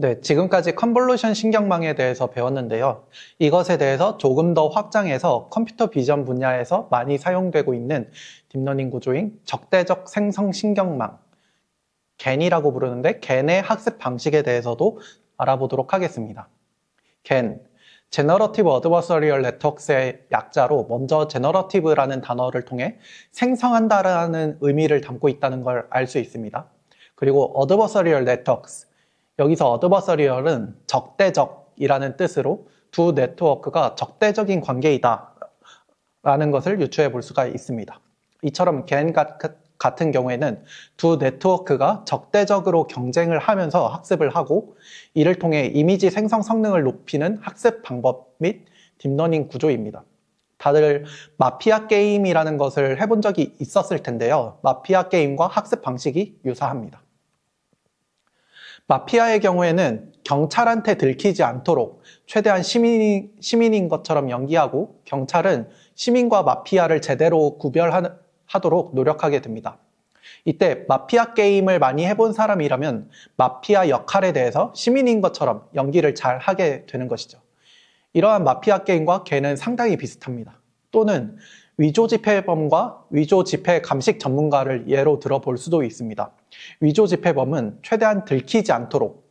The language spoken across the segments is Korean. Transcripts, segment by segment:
네, 지금까지 컨볼루션 신경망에 대해서 배웠는데요. 이것에 대해서 조금 더 확장해서 컴퓨터 비전 분야에서 많이 사용되고 있는 딥러닝 구조인 적대적 생성 신경망, 겐이라고 부르는데 겐의 학습 방식에 대해서도 알아보도록 하겠습니다. 겐, Generative Adversarial Networks의 약자로 먼저 Generative라는 단어를 통해 생성한다라는 의미를 담고 있다는 걸 알 수 있습니다. 그리고 Adversarial Networks, 여기서 adversarial은 적대적이라는 뜻으로 두 네트워크가 적대적인 관계이다 라는 것을 유추해 볼 수가 있습니다. 이처럼 겐 같은 경우에는 두 네트워크가 적대적으로 경쟁을 하면서 학습을 하고 이를 통해 이미지 생성 성능을 높이는 학습 방법 및 딥러닝 구조입니다. 다들 마피아 게임이라는 것을 해본 적이 있었을 텐데요. 마피아 게임과 학습 방식이 유사합니다. 마피아의 경우에는 경찰한테 들키지 않도록 최대한 시민인 것처럼 연기하고 경찰은 시민과 마피아를 제대로 구별하도록 노력하게 됩니다. 이때 마피아 게임을 많이 해본 사람이라면 마피아 역할에 대해서 시민인 것처럼 연기를 잘 하게 되는 것이죠. 이러한 마피아 게임과 겐은 상당히 비슷합니다. 또는 위조 집회범과 위조 집회 감식 전문가를 예로 들어볼 수도 있습니다. 위조 집회범은 최대한 들키지 않도록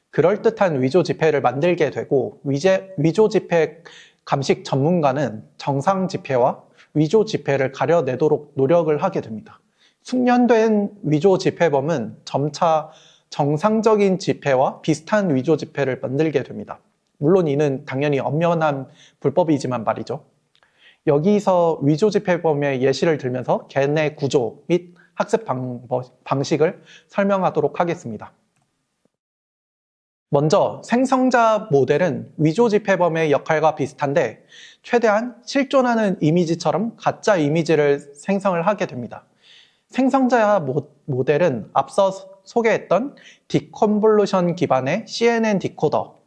그럴듯한 위조 집회를 만들게 되고 위조 집회 감식 전문가는 정상 집회와 위조 집회를 가려내도록 노력을 하게 됩니다. 숙련된 위조 집회범은 점차 정상적인 집회와 비슷한 위조 집회를 만들게 됩니다. 물론 이는 당연히 엄연한 불법이지만 말이죠. 여기서 위조 집회범의 예시를 들면서 겐의 구조 및 학습 방식을 설명하도록 하겠습니다. 먼저 생성자 모델은 위조 집회범의 역할과 비슷한데 최대한 실존하는 이미지처럼 가짜 이미지를 생성을 하게 됩니다. 생성자 모델은 앞서 소개했던 디컨볼루션 기반의 CNN 디코더,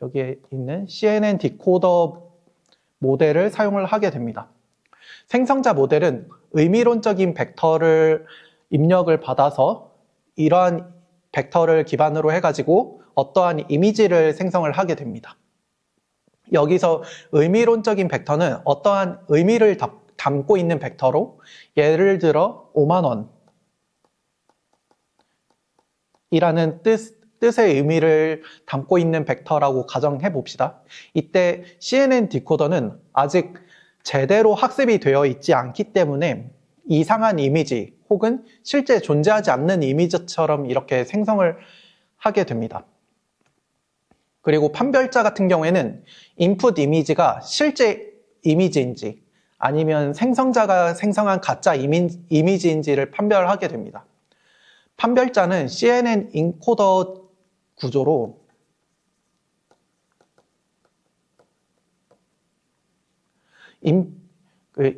여기에 있는 CNN 디코더 모델을 사용을 하게 됩니다. 생성자 모델은 의미론적인 벡터를 입력을 받아서 이러한 벡터를 기반으로 해가지고 어떠한 이미지를 생성을 하게 됩니다. 여기서 의미론적인 벡터는 어떠한 의미를 담고 있는 벡터로 예를 들어 5만 원이라는 뜻의 의미를 담고 있는 벡터라고 가정해 봅시다. 이때 CNN 디코더는 아직 제대로 학습이 되어 있지 않기 때문에 이상한 이미지 혹은 실제 존재하지 않는 이미지처럼 이렇게 생성을 하게 됩니다. 그리고 판별자 같은 경우에는 인풋 이미지가 실제 이미지인지 아니면 생성자가 생성한 가짜 이미지인지를 판별하게 됩니다. 판별자는 CNN 인코더 구조로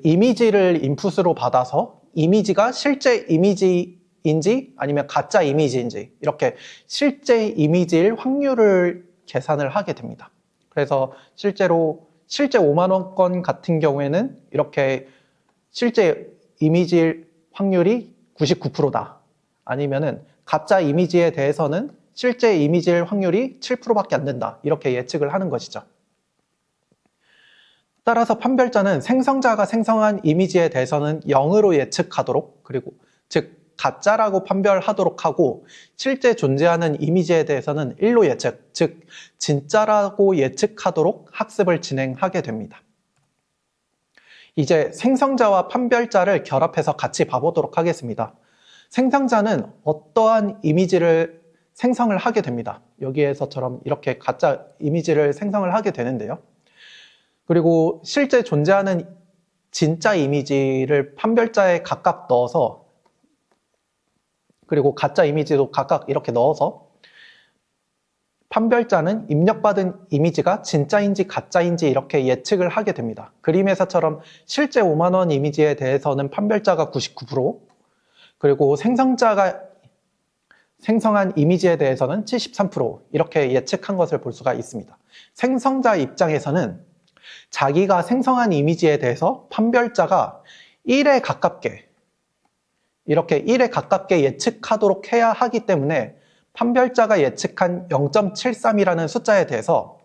이미지를 인풋으로 받아서 이미지가 실제 이미지인지 아니면 가짜 이미지인지 이렇게 실제 이미지일 확률을 계산을 하게 됩니다. 그래서 실제 5만 원권 같은 경우에는 이렇게 실제 이미지일 확률이 99%다. 아니면은 가짜 이미지에 대해서는 실제 이미지일 확률이 7%밖에 안 된다. 이렇게 예측을 하는 것이죠. 따라서 판별자는 생성자가 생성한 이미지에 대해서는 0으로 예측하도록, 그리고 즉 가짜라고 판별하도록 하고 실제 존재하는 이미지에 대해서는 1로 예측, 즉 진짜라고 예측하도록 학습을 진행하게 됩니다. 이제 생성자와 판별자를 결합해서 같이 봐보도록 하겠습니다. 생성자는 어떠한 이미지를 생성을 하게 됩니다. 여기에서처럼 이렇게 가짜 이미지를 생성을 하게 되는데요. 그리고 실제 존재하는 진짜 이미지를 판별자에 각각 넣어서 그리고 가짜 이미지도 각각 이렇게 넣어서 판별자는 입력받은 이미지가 진짜인지 가짜인지 이렇게 예측을 하게 됩니다. 그림에서처럼 실제 5만 원 이미지에 대해서는 판별자가 99%, 그리고 생성자가 생성한 이미지에 대해서는 73% 이렇게 예측한 것을 볼 수가 있습니다. 생성자 입장에서는 자기가 생성한 이미지에 대해서 판별자가 1에 가깝게 이렇게 1에 가깝게 예측하도록 해야 하기 때문에 판별자가 예측한 0.73이라는 숫자에 대해서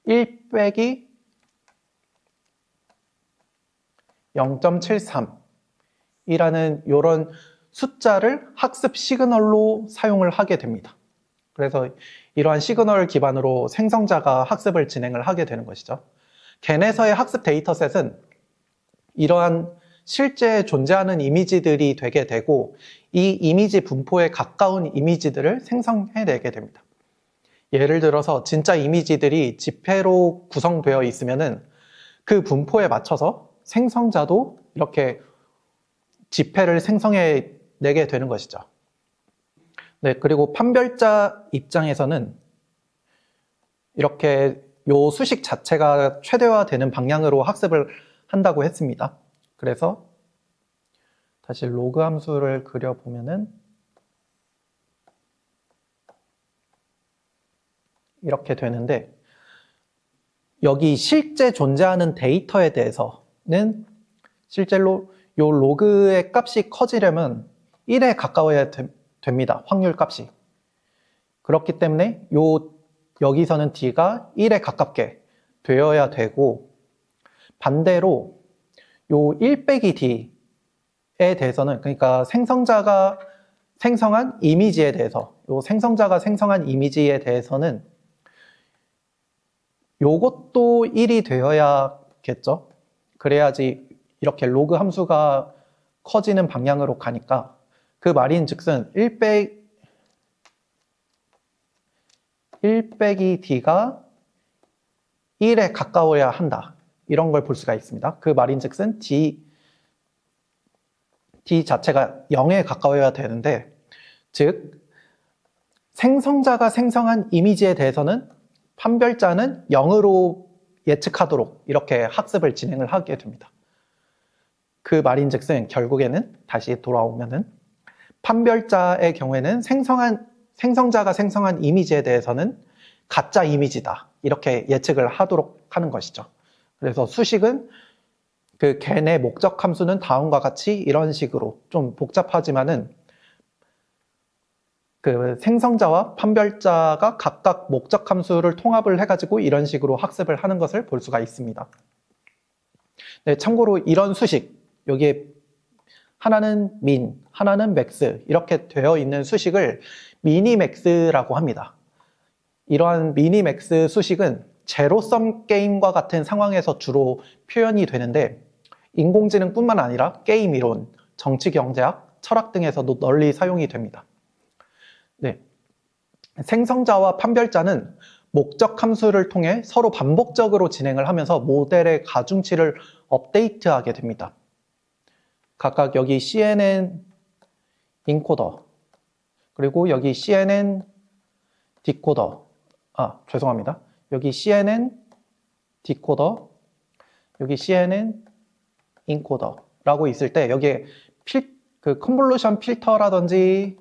1 빼기 0.73이라는 이런 숫자를 학습 시그널로 사용을 하게 됩니다. 그래서 이러한 시그널 기반으로 생성자가 학습을 진행을 하게 되는 것이죠. 겐에서의 학습 데이터셋은 이러한 실제 존재하는 이미지들이 되게 되고 이 이미지 분포에 가까운 이미지들을 생성해내게 됩니다. 예를 들어서 진짜 이미지들이 지폐로 구성되어 있으면은 그 분포에 맞춰서 생성자도 이렇게 지폐를 생성해내게 되는 것이죠. 네, 그리고 판별자 입장에서는 이렇게 요 수식 자체가 최대화되는 방향으로 학습을 한다고 했습니다. 그래서 다시 로그 함수를 그려보면은 이렇게 되는데 여기 실제 존재하는 데이터에 대해서는 실제로 요 로그의 값이 커지려면 1에 가까워야 됩니다. 확률 값이. 그렇기 때문에 여기서는 d가 1에 가깝게 되어야 되고 반대로 요 1 빼기 d에 대해서는 그러니까 생성자가 생성한 이미지에 대해서 생성자가 생성한 이미지에 대해서는 요것도 1이 되어야겠죠. 그래야지 이렇게 로그 함수가 커지는 방향으로 가니까 그 말인 즉슨 1 빼기 d가 1에 가까워야 한다. 이런 걸 볼 수가 있습니다. 그 말인 즉슨 d 자체가 0에 가까워야 되는데 즉 생성자가 생성한 이미지에 대해서는 판별자는 0으로 예측하도록 이렇게 학습을 진행을 하게 됩니다. 그 말인 즉슨 결국에는 다시 돌아오면은 판별자의 경우에는 생성자가 생성한 이미지에 대해서는 가짜 이미지다. 이렇게 예측을 하도록 하는 것이죠. 그래서 수식은 그 겐의 목적 함수는 다음과 같이 이런 식으로 좀 복잡하지만은 그 생성자와 판별자가 각각 목적 함수를 통합을 해가지고 이런 식으로 학습을 하는 것을 볼 수가 있습니다. 네, 참고로 이런 수식, 여기에 하나는 min, 하나는 max 이렇게 되어 있는 수식을 미니맥스라고 합니다. 이러한 미니맥스 수식은 제로섬 게임과 같은 상황에서 주로 표현이 되는데 인공지능뿐만 아니라 게임 이론, 정치 경제학, 철학 등에서도 널리 사용이 됩니다. 네. 생성자와 판별자는 목적 함수를 통해 서로 반복적으로 진행을 하면서 모델의 가중치를 업데이트하게 됩니다. 각각 여기 CNN 인코더 그리고 여기 CNN 디코더 죄송합니다. 여기 CNN 디코더 여기 CNN 인코더라고 있을 때 여기에 그 컨볼루션 필터라든지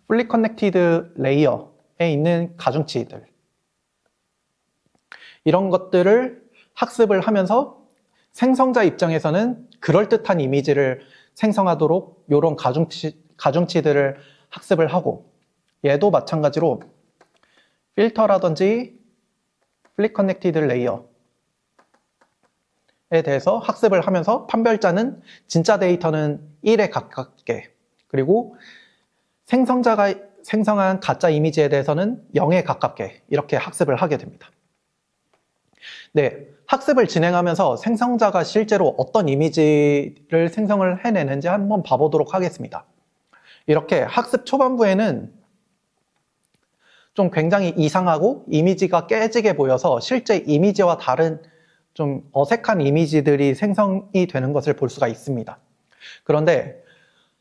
fully connected 레이어에 있는 가중치들 이런 것들을 학습을 하면서 생성자 입장에서는 그럴듯한 이미지를 생성하도록 이런 가중치들을 학습을 하고 얘도 마찬가지로 필터라든지 fully connected 레이어에 대해서 학습을 하면서 판별자는 진짜 데이터는 1에 가깝게 그리고 생성자가 생성한 가짜 이미지에 대해서는 0에 가깝게 이렇게 학습을 하게 됩니다. 네, 학습을 진행하면서 생성자가 실제로 어떤 이미지를 생성을 해내는지 한번 봐보도록 하겠습니다. 이렇게 학습 초반부에는 좀 굉장히 이상하고 이미지가 깨지게 보여서 실제 이미지와 다른 좀 어색한 이미지들이 생성이 되는 것을 볼 수가 있습니다. 그런데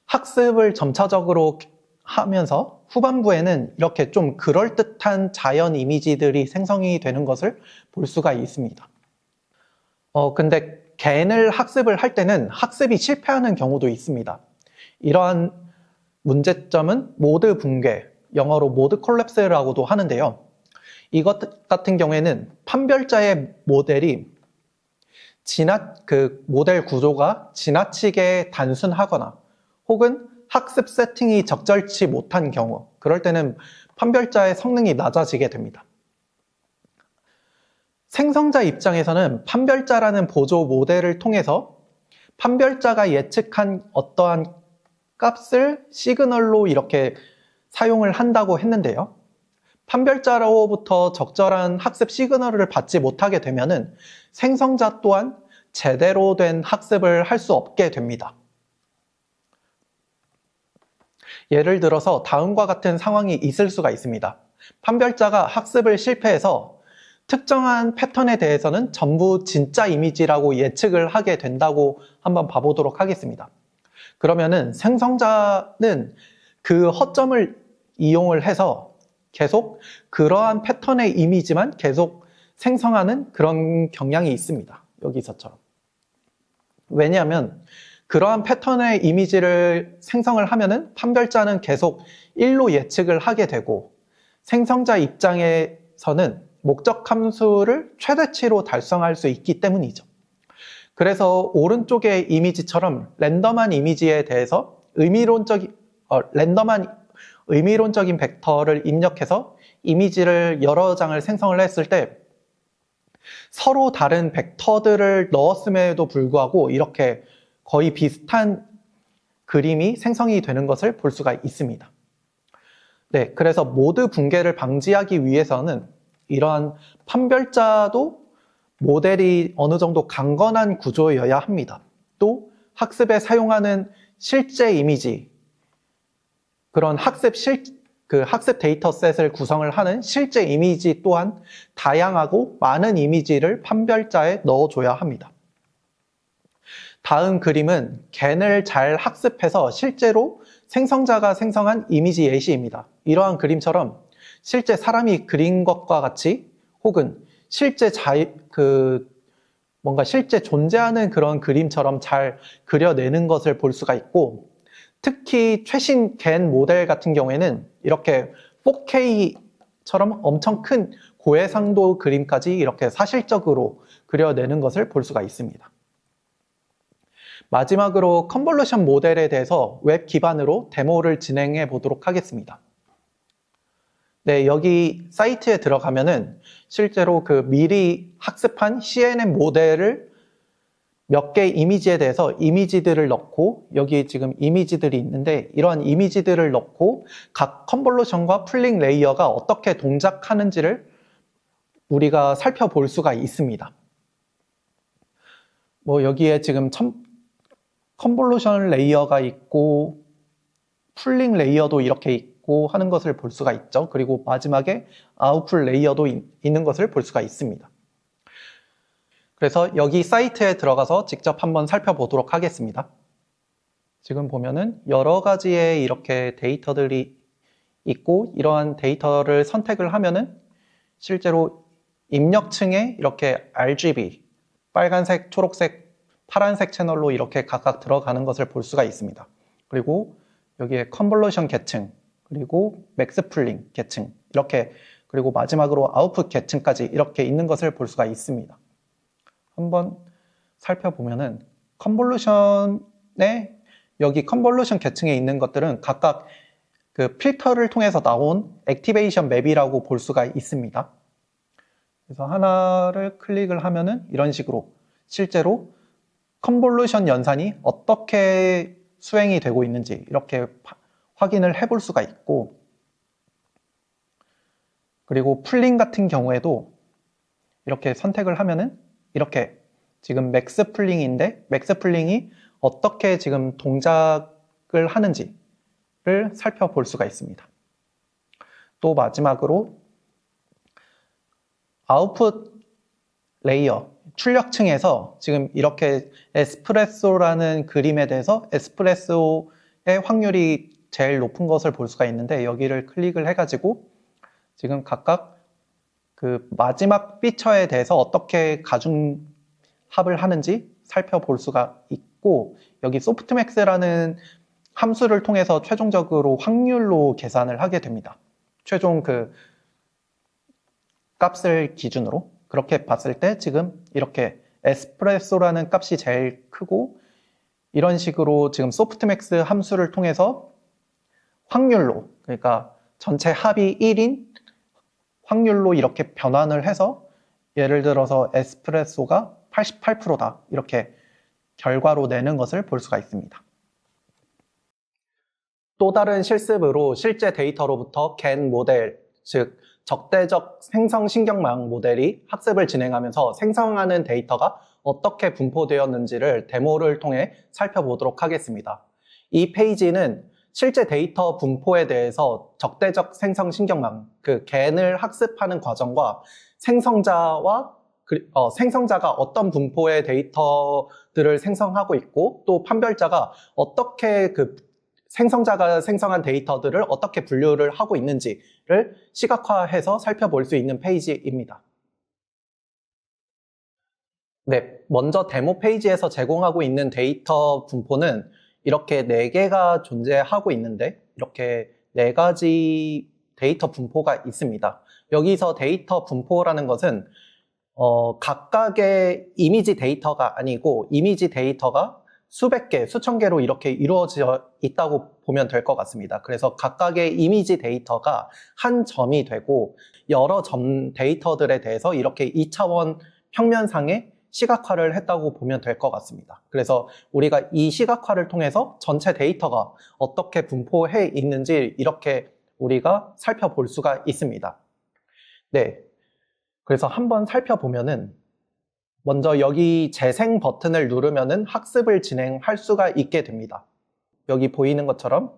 학습을 점차적으로 하면서 후반부에는 이렇게 좀 그럴듯한 자연 이미지들이 생성이 되는 것을 볼 수가 있습니다. 근데 겐을 학습을 할 때는 학습이 실패하는 경우도 있습니다. 이러한 문제점은 모드 붕괴, 영어로 모드 콜랩스라고도 하는데요. 이것 같은 경우에는 판별자의 모델이 그 모델 구조가 지나치게 단순하거나 혹은 학습 세팅이 적절치 못한 경우, 그럴 때는 판별자의 성능이 낮아지게 됩니다. 생성자 입장에서는 판별자라는 보조 모델을 통해서 판별자가 예측한 어떠한 값을 시그널로 이렇게 사용을 한다고 했는데요. 판별자로부터 적절한 학습 시그널을 받지 못하게 되면은 생성자 또한 제대로 된 학습을 할 수 없게 됩니다. 예를 들어서 다음과 같은 상황이 있을 수가 있습니다. 판별자가 학습을 실패해서 특정한 패턴에 대해서는 전부 진짜 이미지라고 예측을 하게 된다고 한번 봐보도록 하겠습니다. 그러면은 생성자는 그 허점을 이용을 해서 계속 그러한 패턴의 이미지만 계속 생성하는 그런 경향이 있습니다. 여기서처럼. 왜냐하면 그러한 패턴의 이미지를 생성을 하면은 판별자는 계속 1로 예측을 하게 되고 생성자 입장에서는 목적 함수를 최대치로 달성할 수 있기 때문이죠. 그래서 오른쪽의 이미지처럼 랜덤한 이미지에 대해서 랜덤한 의미론적인 벡터를 입력해서 이미지를 여러 장을 생성을 했을 때 서로 다른 벡터들을 넣었음에도 불구하고 이렇게 거의 비슷한 그림이 생성이 되는 것을 볼 수가 있습니다. 네, 그래서 모드 붕괴를 방지하기 위해서는 이러한 판별자도 모델이 어느 정도 강건한 구조여야 합니다. 또 학습에 사용하는 실제 이미지, 그런 학습 데이터셋을 구성을 하는 실제 이미지 또한 다양하고 많은 이미지를 판별자에 넣어줘야 합니다. 다음 그림은 겐을 잘 학습해서 실제로 생성자가 생성한 이미지 예시입니다. 이러한 그림처럼 실제 사람이 그린 것과 같이 혹은 실제 뭔가 실제 존재하는 그런 그림처럼 잘 그려내는 것을 볼 수가 있고, 특히 최신 겐 모델 같은 경우에는 이렇게 4K처럼 엄청 큰 고해상도 그림까지 이렇게 사실적으로 그려내는 것을 볼 수가 있습니다. 마지막으로 컨볼루션 모델에 대해서 웹 기반으로 데모를 진행해 보도록 하겠습니다. 네, 여기 사이트에 들어가면은 실제로 그 미리 학습한 CNN 모델을 몇 개의 이미지에 대해서 이미지들을 넣고, 여기 지금 이미지들이 있는데 이러한 이미지들을 넣고 각 컨볼루션과 풀링 레이어가 어떻게 동작하는지를 우리가 살펴볼 수가 있습니다. 여기에 지금 컨볼루션 레이어가 있고 풀링 레이어도 이렇게 있고 하는 것을 볼 수가 있죠. 그리고 마지막에 아웃풋 레이어도 있는 것을 볼 수가 있습니다. 그래서 여기 사이트에 들어가서 직접 한번 살펴보도록 하겠습니다. 지금 보면은 여러 가지의 이렇게 데이터들이 있고, 이러한 데이터를 선택을 하면은 실제로 입력층에 이렇게 RGB, 빨간색, 초록색, 파란색 채널로 이렇게 각각 들어가는 것을 볼 수가 있습니다. 그리고 여기에 컨볼루션 계층, 그리고 맥스 풀링 계층, 이렇게, 그리고 마지막으로 아웃풋 계층까지 이렇게 있는 것을 볼 수가 있습니다. 한번 살펴보면은 컨볼루션에, 여기 컨볼루션 계층에 있는 것들은 각각 그 필터를 통해서 나온 액티베이션 맵이라고 볼 수가 있습니다. 그래서 하나를 클릭을 하면은 이런 식으로 실제로 컨볼루션 연산이 어떻게 수행이 되고 있는지 이렇게 확인을 해볼 수가 있고, 그리고 풀링 같은 경우에도 이렇게 선택을 하면은 이렇게 지금 맥스 풀링인데 맥스 풀링이 어떻게 지금 동작을 하는지를 살펴볼 수가 있습니다. 또 마지막으로 아웃풋 레이어, 출력층에서 지금 이렇게 에스프레소라는 그림에 대해서 에스프레소의 확률이 제일 높은 것을 볼 수가 있는데, 여기를 클릭을 해가지고 지금 각각 그 마지막 피처에 대해서 어떻게 가중합을 하는지 살펴볼 수가 있고, 여기 소프트맥스라는 함수를 통해서 최종적으로 확률로 계산을 하게 됩니다. 최종 그 값을 기준으로. 그렇게 봤을 때 지금 이렇게 에스프레소라는 값이 제일 크고, 이런 식으로 지금 소프트맥스 함수를 통해서 확률로, 그러니까 전체 합이 1인 확률로 이렇게 변환을 해서 예를 들어서 에스프레소가 88%다 이렇게 결과로 내는 것을 볼 수가 있습니다. 또 다른 실습으로 실제 데이터로부터 겐 모델, 즉 적대적 생성신경망 모델이 학습을 진행하면서 생성하는 데이터가 어떻게 분포되었는지를 데모를 통해 살펴보도록 하겠습니다. 이 페이지는 실제 데이터 분포에 대해서 적대적 생성신경망, 그 겐을 학습하는 과정과 생성자가 어떤 분포의 데이터들을 생성하고 있고 또 판별자가 어떻게 생성자가 생성한 데이터들을 어떻게 분류를 하고 있는지를 시각화해서 살펴볼 수 있는 페이지입니다. 네, 먼저 데모 페이지에서 제공하고 있는 데이터 분포는 이렇게 4개가 존재하고 있는데 이렇게 4가지 데이터 분포가 있습니다. 여기서 데이터 분포라는 것은 각각의 이미지 데이터가 아니고 이미지 데이터가 수백 개, 수천 개로 이렇게 이루어져 있다고 보면 될 것 같습니다. 그래서 각각의 이미지 데이터가 한 점이 되고 여러 점 데이터들에 대해서 이렇게 2차원 평면상의 시각화를 했다고 보면 될 것 같습니다. 그래서 우리가 이 시각화를 통해서 전체 데이터가 어떻게 분포해 있는지 이렇게 우리가 살펴볼 수가 있습니다. 네. 그래서 한번 살펴보면은 먼저 여기 재생 버튼을 누르면은 학습을 진행할 수가 있게 됩니다. 여기 보이는 것처럼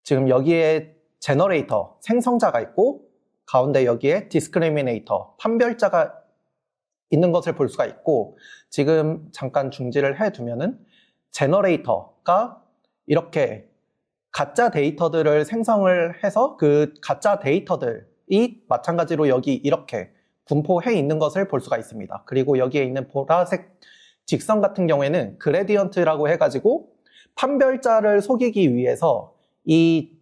지금 여기에 제너레이터, 생성자가 있고 가운데 여기에 디스크리미네이터, 판별자가 있는 것을 볼 수가 있고 지금 잠깐 중지를 해두면은 제너레이터가 이렇게 가짜 데이터들을 생성을 해서 그 가짜 데이터들이 마찬가지로 여기 이렇게 분포해 있는 것을 볼 수가 있습니다. 그리고 여기에 있는 보라색 직선 같은 경우에는 그레디언트라고 해가지고 판별자를 속이기 위해서 이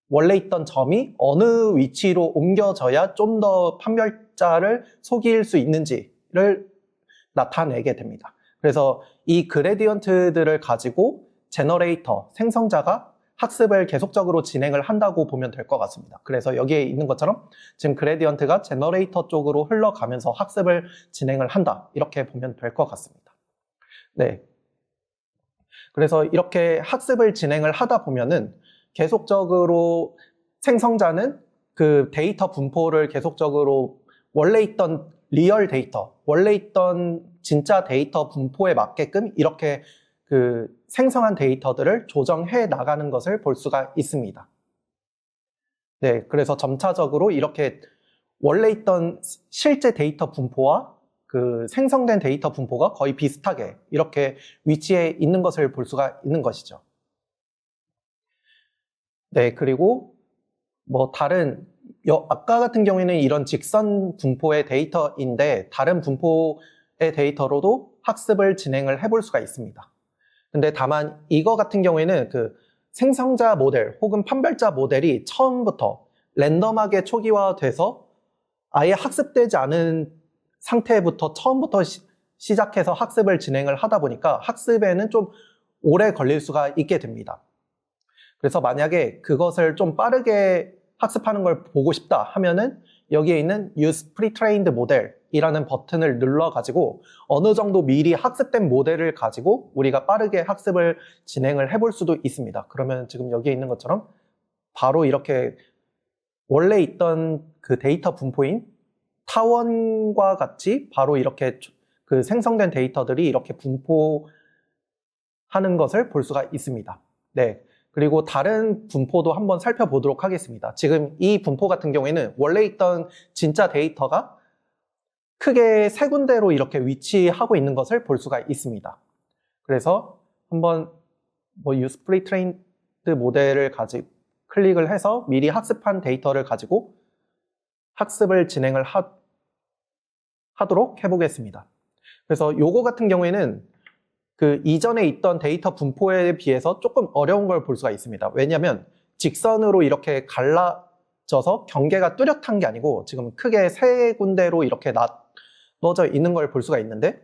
원래 있던 점이 어느 위치로 옮겨져야 좀 더 판별자를 속일 수 있는지를 나타내게 됩니다. 그래서 이 그레디언트들을 가지고 제너레이터, 생성자가 학습을 계속적으로 진행을 한다고 보면 될 것 같습니다. 그래서 여기에 있는 것처럼 지금 그레디언트가 제너레이터 쪽으로 흘러가면서 학습을 진행을 한다. 이렇게 보면 될 것 같습니다. 네. 그래서 이렇게 학습을 진행을 하다 보면은 계속적으로 생성자는 그 데이터 분포를 계속적으로 원래 있던 리얼 데이터, 원래 있던 진짜 데이터 분포에 맞게끔 이렇게 생성한 데이터들을 조정해 나가는 것을 볼 수가 있습니다. 네, 그래서 점차적으로 이렇게 원래 있던 실제 데이터 분포와 생성된 데이터 분포가 거의 비슷하게 이렇게 위치해 있는 것을 볼 수가 있는 것이죠. 네, 그리고 아까 같은 경우에는 이런 직선 분포의 데이터인데 다른 분포의 데이터로도 학습을 진행을 해볼 수가 있습니다. 근데 다만 이거 같은 경우에는 생성자 모델 혹은 판별자 모델이 처음부터 랜덤하게 초기화돼서 아예 학습되지 않은 상태부터 처음부터 시작해서 학습을 진행을 하다 보니까 학습에는 좀 오래 걸릴 수가 있게 됩니다. 그래서 만약에 그것을 좀 빠르게 학습하는 걸 보고 싶다 하면은 여기에 있는 Use Pre-trained Model이라는 버튼을 눌러가지고 어느 정도 미리 학습된 모델을 가지고 우리가 빠르게 학습을 진행을 해볼 수도 있습니다. 그러면 지금 여기에 있는 것처럼 바로 이렇게 원래 있던 그 데이터 분포인 타원과 같이 바로 이렇게 생성된 데이터들이 이렇게 분포하는 것을 볼 수가 있습니다. 네. 그리고 다른 분포도 한번 살펴보도록 하겠습니다. 지금 이 분포 같은 경우에는 원래 있던 진짜 데이터가 크게 3군데로 이렇게 위치하고 있는 것을 볼 수가 있습니다. 그래서 한번 Use Pre-trained 모델을 클릭을 해서 미리 학습한 데이터를 가지고 학습을 진행을 하도록 해보겠습니다. 그래서 요거 같은 경우에는 이전에 있던 데이터 분포에 비해서 조금 어려운 걸 볼 수가 있습니다. 왜냐하면 직선으로 이렇게 갈라져서 경계가 뚜렷한 게 아니고 지금 크게 3군데로 이렇게 나눠져 있는 걸 볼 수가 있는데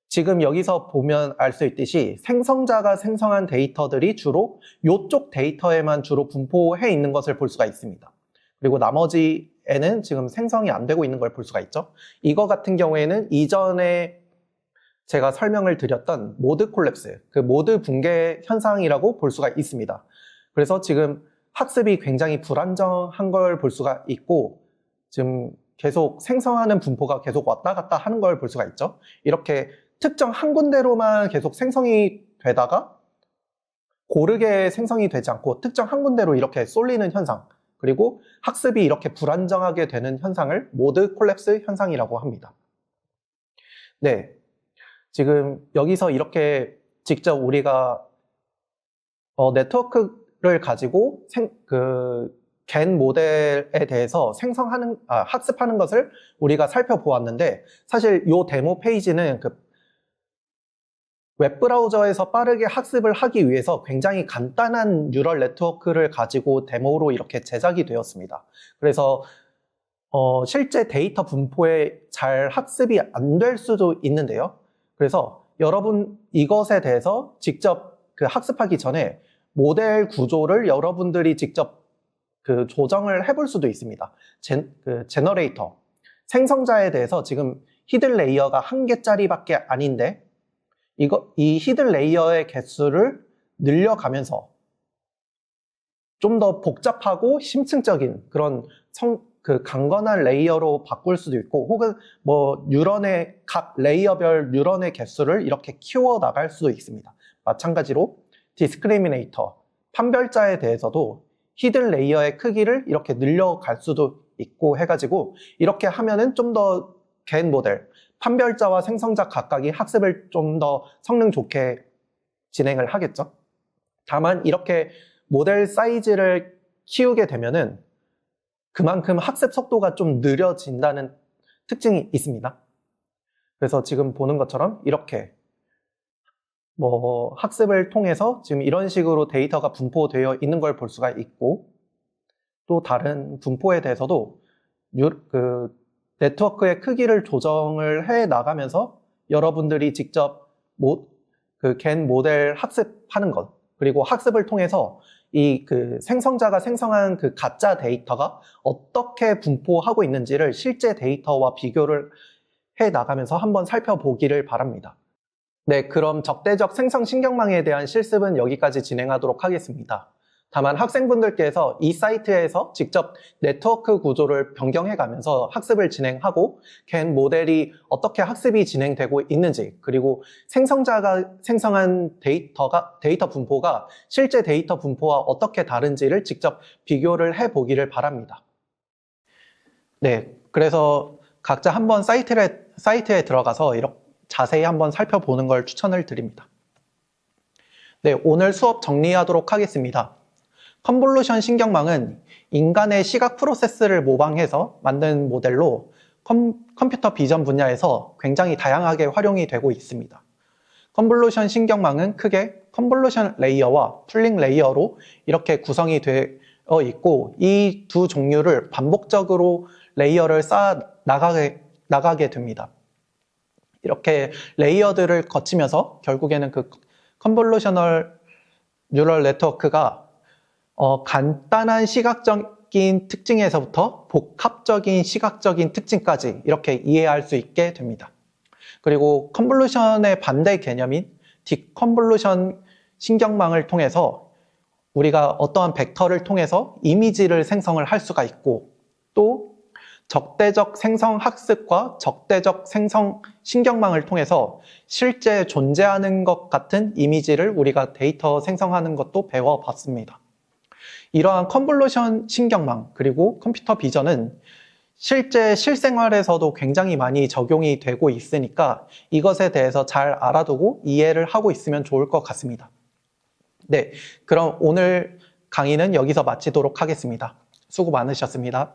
지금 여기서 보면 알 수 있듯이 생성자가 생성한 데이터들이 주로 이쪽 데이터에만 주로 분포해 있는 것을 볼 수가 있습니다. 그리고 나머지에는 지금 생성이 안 되고 있는 걸 볼 수가 있죠. 이거 같은 경우에는 이전에 제가 설명을 드렸던 모드 콜랩스, 그 모드 붕괴 현상이라고 볼 수가 있습니다. 그래서 지금 학습이 굉장히 불안정한 걸 볼 수가 있고, 지금 계속 생성하는 분포가 계속 왔다 갔다 하는 걸 볼 수가 있죠. 이렇게 특정 한 군데로만 계속 생성이 되다가 고르게 생성이 되지 않고 특정 한 군데로 이렇게 쏠리는 현상, 그리고 학습이 이렇게 불안정하게 되는 현상을 모드 콜랩스 현상이라고 합니다. 네, 지금 여기서 이렇게 직접 우리가 네트워크를 가지고 겐 모델에 대해서 학습하는 것을 우리가 살펴보았는데, 사실 이 데모 페이지는 웹브라우저에서 빠르게 학습을 하기 위해서 굉장히 간단한 뉴럴 네트워크를 가지고 데모로 이렇게 제작이 되었습니다. 그래서 실제 데이터 분포에 잘 학습이 안 될 수도 있는데요. 그래서 여러분 이것에 대해서 직접 학습하기 전에 모델 구조를 여러분들이 직접 조정을 해볼 수도 있습니다. 제너레이터, 생성자에 대해서 지금 히든 레이어가 1개짜리밖에 아닌데 이 히든 레이어의 개수를 늘려가면서 좀 더 복잡하고 심층적인 그런 강건한 레이어로 바꿀 수도 있고, 혹은 각 레이어별 뉴런의 개수를 이렇게 키워 나갈 수도 있습니다. 마찬가지로 디스크리미네이터, 판별자에 대해서도 히든 레이어의 크기를 이렇게 늘려갈 수도 있고 해가지고, 이렇게 하면은 좀 더 겐 모델, 판별자와 생성자 각각이 학습을 좀 더 성능 좋게 진행을 하겠죠. 다만 이렇게 모델 사이즈를 키우게 되면은 그만큼 학습 속도가 좀 느려진다는 특징이 있습니다. 그래서 지금 보는 것처럼 이렇게 학습을 통해서 지금 이런 식으로 데이터가 분포되어 있는 걸 볼 수가 있고, 또 다른 분포에 대해서도 네트워크의 크기를 조정을 해 나가면서 여러분들이 직접 겐 모델 학습하는 것, 그리고 학습을 통해서 생성자가 생성한 가짜 데이터가 어떻게 분포하고 있는지를 실제 데이터와 비교를 해 나가면서 한번 살펴보기를 바랍니다. 네, 그럼 적대적 생성 신경망에 대한 실습은 여기까지 진행하도록 하겠습니다. 다만 학생분들께서 이 사이트에서 직접 네트워크 구조를 변경해 가면서 학습을 진행하고 겐 모델이 어떻게 학습이 진행되고 있는지, 그리고 생성자가 생성한 데이터 분포가 실제 데이터 분포와 어떻게 다른지를 직접 비교를 해 보기를 바랍니다. 네, 그래서 각자 한번 사이트에 들어가서 이렇게 자세히 한번 살펴보는 걸 추천을 드립니다. 네, 오늘 수업 정리하도록 하겠습니다. 컨볼루션 신경망은 인간의 시각 프로세스를 모방해서 만든 모델로 컴퓨터 비전 분야에서 굉장히 다양하게 활용이 되고 있습니다. 컨볼루션 신경망은 크게 컨볼루션 레이어와 풀링 레이어로 이렇게 구성이 되어 있고, 이 두 종류를 반복적으로 레이어를 쌓아 나가게 됩니다. 이렇게 레이어들을 거치면서 결국에는 컨볼루셔널 뉴럴 네트워크가 간단한 시각적인 특징에서부터 복합적인 시각적인 특징까지 이렇게 이해할 수 있게 됩니다. 그리고 컨볼루션의 반대 개념인 디컨볼루션 신경망을 통해서 우리가 어떠한 벡터를 통해서 이미지를 생성을 할 수가 있고, 또 적대적 생성 학습과 적대적 생성 신경망을 통해서 실제 존재하는 것 같은 이미지를 우리가 데이터 생성하는 것도 배워봤습니다. 이러한 컨볼루션 신경망 그리고 컴퓨터 비전은 실제 실생활에서도 굉장히 많이 적용이 되고 있으니까 이것에 대해서 잘 알아두고 이해를 하고 있으면 좋을 것 같습니다. 네, 그럼 오늘 강의는 여기서 마치도록 하겠습니다. 수고 많으셨습니다.